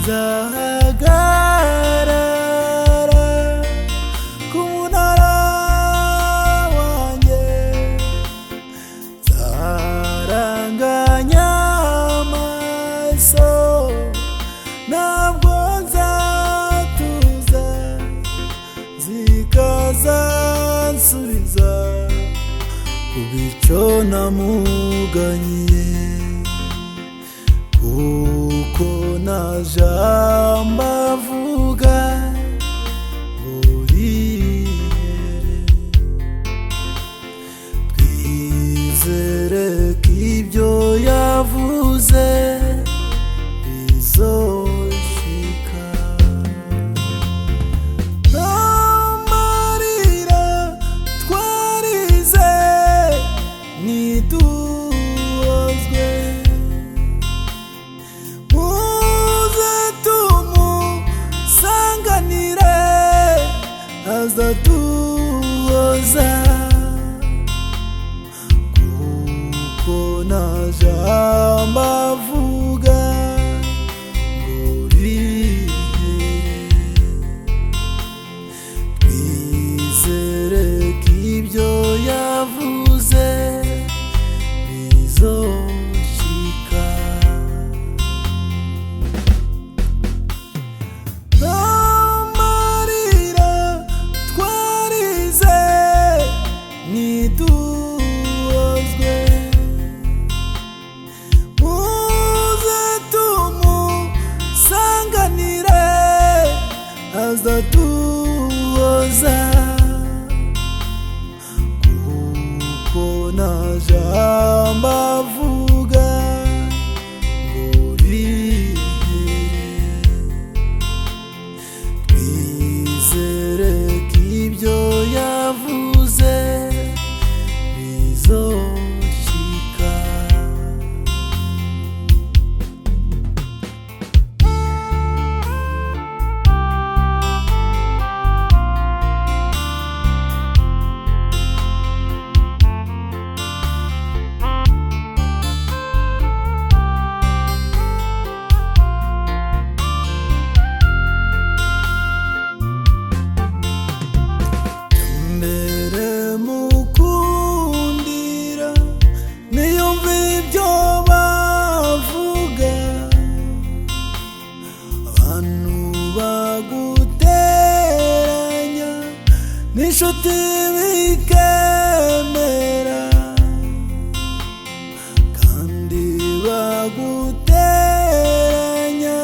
nzahagarara ku munara wanjye, nzaranganya amaso, ntabwo nzatuza, zikazansubiza ku bico namuganyiye, kuko nta jambo avuga ngo rihere. Twizere ko ibyo yavuze bizoshika. Amarira twarize niduhozwe, muze tumusanganire azaduhoza, kuko nta jambo avuga ngo rihere. Twizere ko ibyo yavuze bizoshika. Amarira twarize niduhozwe, muze tumusanganire azaduhoza, kuko nta jambo avuga ngo rihere. Twizere ko ibyo yavuze bizoshika. Mbere mukundira niyumva ibyo bavuga, abantu baguteranya n'inshuti bikemera, kandi baguteranya